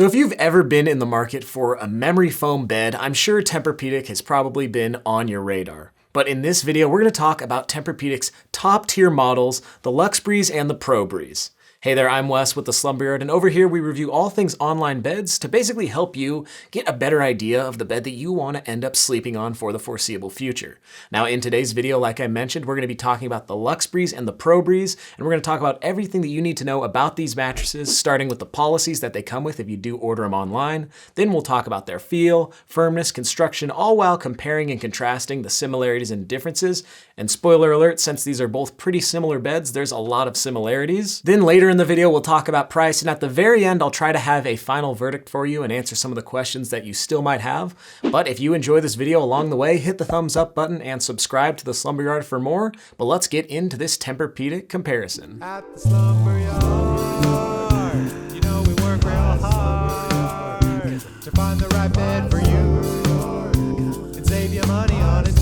So if you've ever been in the market for a memory foam bed, I'm sure TempurPedic has probably been on your radar. But in this video, we're going to talk about TempurPedic's top tier models, the LuxeBreeze and the ProBreeze. Hey there, I'm Wes with the Slumber Yard, and over here we review all things online beds to basically help you get a better idea of the bed that you want to end up sleeping on for the foreseeable future. Now in today's video, like I mentioned, we're going to be talking about the LuxeBreeze and the ProBreeze, and we're going to talk about everything that you need to know about these mattresses, starting with the policies that they come with if you do order them online. Then we'll talk about their feel, firmness, construction, all while comparing and contrasting the similarities and differences. And spoiler alert, since these are both pretty similar beds, there's a lot of similarities. Then later in the video, we'll talk about price, and at the very end, I'll try to have a final verdict for you and answer some of the questions that you still might have. But if you enjoy this video along the way, hit the thumbs up button and subscribe to the Slumber Yard for more. But let's get into this TempurPedic comparison. At the Slumber Yard, you know we work real hard to find the right bed for you and save you money on it.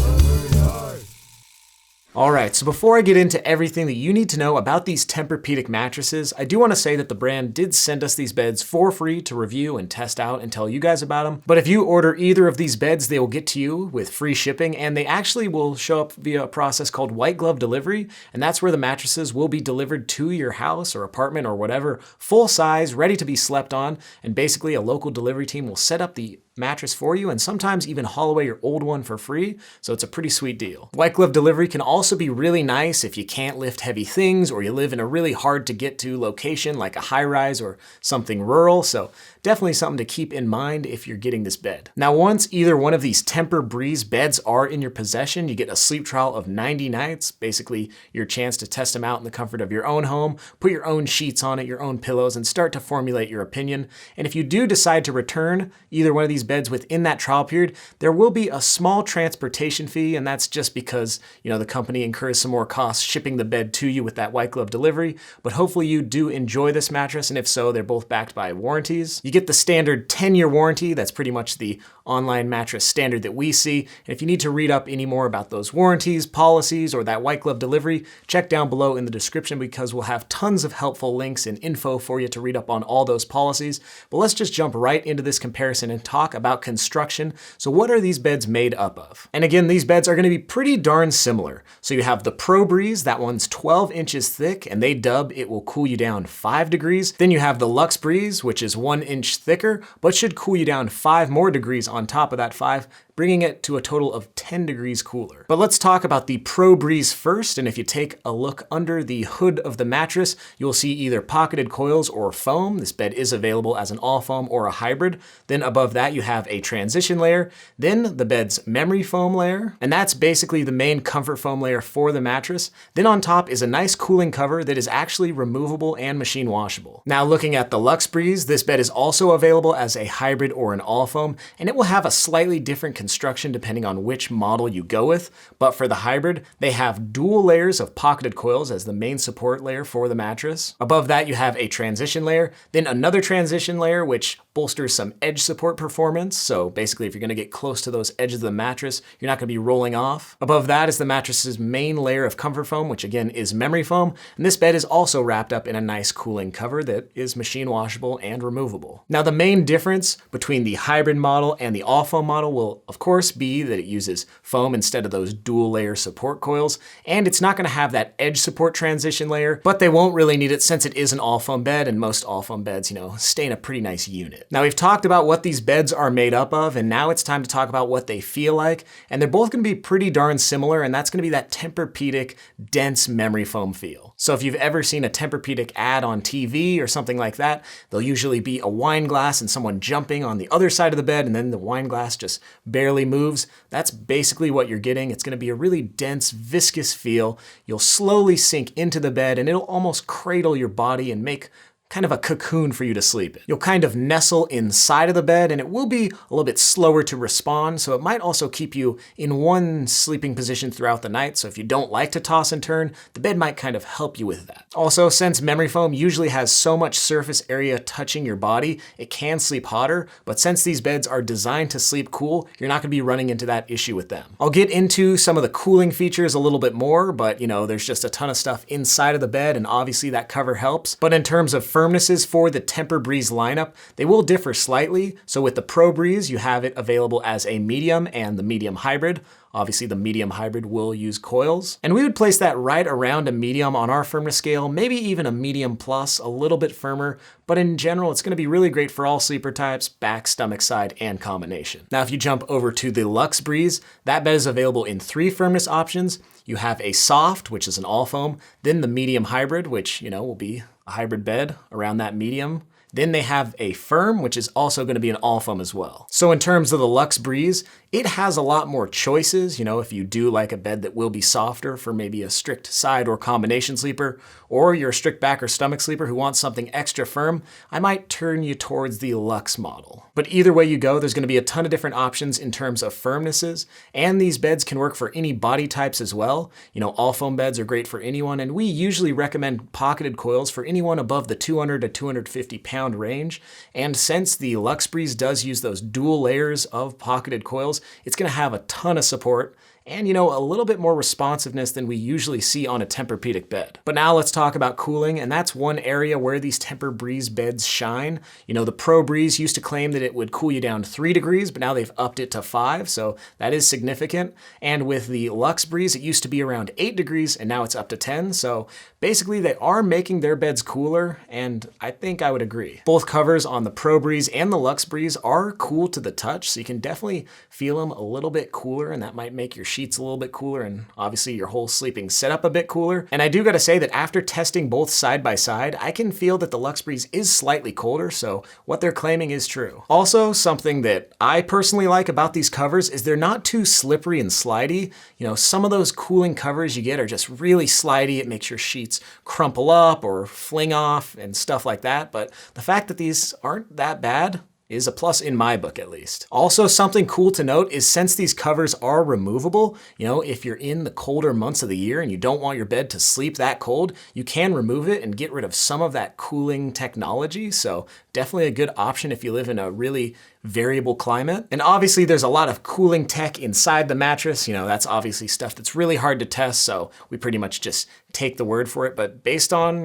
Alright, so before I get into everything that you need to know about these TempurPedic mattresses, I do want to say that the brand did send us these beds for free to review and test out and tell you guys about them. But if you order either of these beds, they will get to you with free shipping, and they actually will show up via a process called white glove delivery, and that's where the mattresses will be delivered to your house or apartment or whatever, full size, ready to be slept on, and basically a local delivery team will set up the mattress for you and sometimes even haul away your old one for free, so it's a pretty sweet deal. White glove delivery can also be really nice if you can't lift heavy things or you live in a really hard to get to location like a high rise or something rural, so definitely something to keep in mind if you're getting this bed. Now once either one of these TempurBreeze beds are in your possession, you get a sleep trial of 90 nights, basically your chance to test them out in the comfort of your own home, put your own sheets on it, your own pillows, and start to formulate your opinion. And if you do decide to return either one of these beds within that trial period, there will be a small transportation fee, and that's just because, you know, the company incurs some more costs shipping the bed to you with that white glove delivery. But hopefully you do enjoy this mattress, and if so, they're both backed by warranties. You get the standard 10-year warranty. That's pretty much the online mattress standard that we see. And if you need to read up any more about those warranties, policies, or that white glove delivery, check down below in the description because we'll have tons of helpful links and info for you to read up on all those policies. But let's just jump right into this comparison and talk about construction. So what are these beds made up of? And again, these beds are going to be pretty darn similar. So you have the ProBreeze, that one's 12 inches thick, and they dub it will cool you down 5 degrees. Then you have the LuxeBreeze, which is 1 inch thicker, but should cool you down 5 more degrees on top of that 5, bringing it to a total of 10 degrees cooler. But let's talk about the ProBreeze first, and if you take a look under the hood of the mattress, you'll see either pocketed coils or foam. This bed is available as an all foam or a hybrid. Then above that you have a transition layer, then the bed's memory foam layer, and that's basically the main comfort foam layer for the mattress. Then on top is a nice cooling cover that is actually removable and machine washable. Now looking at the LuxeBreeze, this bed is also available as a hybrid or an all foam, and it will have a slightly different construction depending on which model you go with. But for the hybrid, they have dual layers of pocketed coils as the main support layer for the mattress. Above that, you have a transition layer, then another transition layer which bolsters some edge support performance. So basically, if you're going to get close to those edges of the mattress, you're not going to be rolling off. Above that is the mattress's main layer of comfort foam, which again is memory foam. And this bed is also wrapped up in a nice cooling cover that is machine washable and removable. Now the main difference between the hybrid model and the all foam model will of course be that it uses foam instead of those dual layer support coils, and it's not going to have that edge support transition layer, but they won't really need it since it is an all foam bed, and most all foam beds, you know, stay in a pretty nice unit. Now we've talked about what these beds are made up of, and now it's time to talk about what they feel like, and they're both going to be pretty darn similar, and that's going to be that TempurPedic dense memory foam feel. So if you've ever seen a TempurPedic ad on TV or something like that, there'll usually be a wine glass and someone jumping on the other side of the bed, and then the wine glass just barely moves. That's basically what you're getting. It's going to be a really dense, viscous feel. You'll slowly sink into the bed, and it'll almost cradle your body and make kind of a cocoon for you to sleep in. You'll kind of nestle inside of the bed, and it will be a little bit slower to respond, so it might also keep you in one sleeping position throughout the night. So if you don't like to toss and turn, the bed might kind of help you with that. Also, since memory foam usually has so much surface area touching your body, it can sleep hotter, but since these beds are designed to sleep cool, you're not going to be running into that issue with them. I'll get into some of the cooling features a little bit more, but you know, there's just a ton of stuff inside of the bed, and obviously that cover helps. But in terms of firmnesses for the TempurPreeze lineup, they will differ slightly. So with the ProBreeze, you have it available as a medium and the medium hybrid. Obviously, the medium hybrid will use coils. And we would place that right around a medium on our firmness scale, maybe even a medium plus, a little bit firmer. But in general, it's gonna be really great for all sleeper types, back, stomach side, and combination. Now, if you jump over to the Luxe Breeze, that bed is available in 3 firmness options. You have a soft, which is an all foam, then the medium hybrid, which, will be a hybrid bed around that medium. Then they have a firm, which is also going to be an all foam as well. So in terms of the Luxe Breeze, it has a lot more choices. If you do like a bed that will be softer for maybe a strict side or combination sleeper, or you're a strict back or stomach sleeper who wants something extra firm, I might turn you towards the Luxe model. But either way you go, there's going to be a ton of different options in terms of firmnesses, and these beds can work for any body types as well. All foam beds are great for anyone, and we usually recommend pocketed coils for anyone above the 200 to 250 pound range. And since the Luxe Breeze does use those dual layers of pocketed coils, it's going to have a ton of support and a little bit more responsiveness than we usually see on a TempurPedic bed. But now let's talk about cooling, and that's one area where these TempurBreeze beds shine. The ProBreeze used to claim that it would cool you down 3 degrees, but now they've upped it to 5, so that is significant. And with the Luxe Breeze, it used to be around 8 degrees, and now it's up to 10, so basically they are making their beds cooler, and I think I would agree. Both covers on the ProBreeze and the Luxe Breeze are cool to the touch, so you can definitely feel them a little bit cooler, and that might make your sheets a little bit cooler and obviously your whole sleeping setup a bit cooler. And I do gotta say that after testing both side by side, I can feel that the Luxe Breeze is slightly colder, so what they're claiming is true. Also, something that I personally like about these covers is they're not too slippery and slidey. Some of those cooling covers you get are just really slidey. It makes your sheets crumple up or fling off and stuff like that. But the fact that these aren't that bad is a plus in my book, at least. Also, something cool to note is since these covers are removable, if you're in the colder months of the year and you don't want your bed to sleep that cold, you can remove it and get rid of some of that cooling technology. So definitely a good option if you live in a really variable climate. And obviously there's a lot of cooling tech inside the mattress. That's obviously stuff that's really hard to test, so we pretty much just take the word for it. But based on,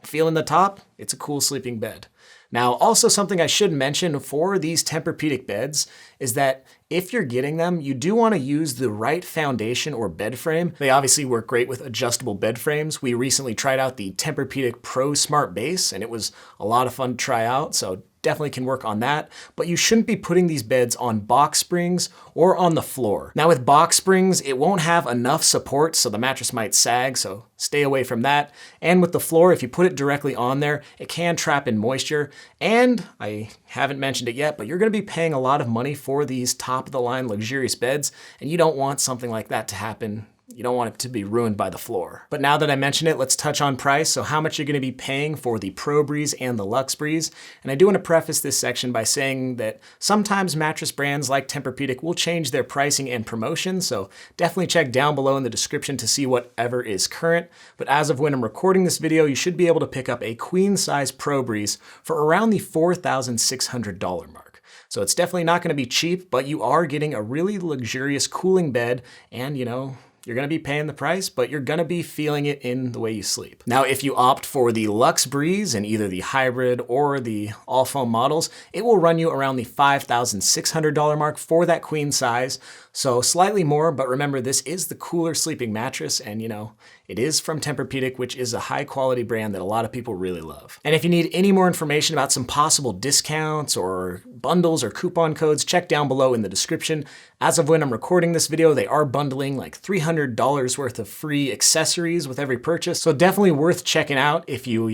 feeling the top, it's a cool sleeping bed. Now, also something I should mention for these TempurPedic beds is that if you're getting them, you do want to use the right foundation or bed frame. They obviously work great with adjustable bed frames. We recently tried out the TempurPedic Pro Smart Base, and it was a lot of fun to try out, so definitely can work on that. But you shouldn't be putting these beds on box springs or on the floor. Now with box springs, it won't have enough support, so the mattress might sag, so stay away from that. And with the floor, if you put it directly on there, it can trap in moisture. And I haven't mentioned it yet, but you're gonna be paying a lot of money for these top of the line luxurious beds, and you don't want something like that to happen. You don't want it to be ruined by the floor. But now that I mention it, let's touch on price. So how much you're gonna be paying for the ProBreeze and the Luxe Breeze. And I do wanna preface this section by saying that sometimes mattress brands like TempurPedic will change their pricing and promotion. So definitely check down below in the description to see whatever is current. But as of when I'm recording this video, you should be able to pick up a queen size ProBreeze for around the $4,600 mark. So it's definitely not gonna be cheap, but you are getting a really luxurious cooling bed, and you're gonna be paying the price, but you're gonna be feeling it in the way you sleep. Now, if you opt for the Luxe Breeze and either the hybrid or the all foam models, it will run you around the $5,600 mark for that queen size. So slightly more, but remember, this is the cooler sleeping mattress, and it is from TempurPedic, which is a high quality brand that a lot of people really love. And if you need any more information about some possible discounts or bundles or coupon codes, check down below in the description. As of when I'm recording this video, they are bundling like $300 worth of free accessories with every purchase. So definitely worth checking out if you,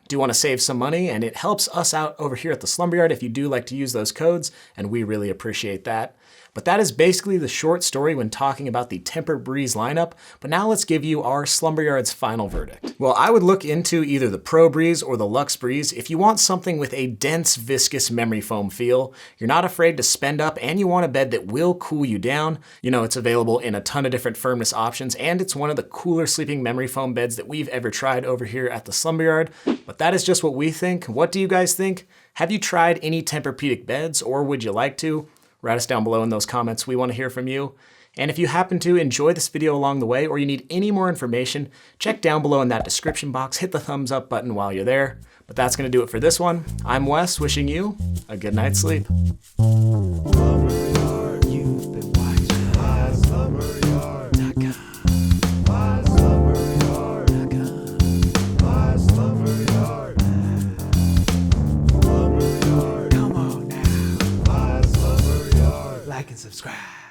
do want to save some money, and it helps us out over here at the Slumber Yard if you do like to use those codes, and we really appreciate that. But that is basically the short story when talking about the TempurBreeze lineup. But now let's give you our Slumber Yard's final verdict. Well, I would look into either the ProBreeze or the Luxe Breeze if you want something with a dense, viscous memory foam feel. You're not afraid to spend up, and you want a bed that will cool you down. It's available in a ton of different firmness options, and it's one of the cooler sleeping memory foam beds that we've ever tried over here at the Slumber Yard. But that is just what we think. What do you guys think? Have you tried any TempurPedic beds, or would you like to? Write us down below in those comments. We want to hear from you. And if you happen to enjoy this video along the way or you need any more information, check down below in that description box, hit the thumbs up button while you're there. But that's gonna do it for this one. I'm Wes, wishing you a good night's sleep. Like and subscribe.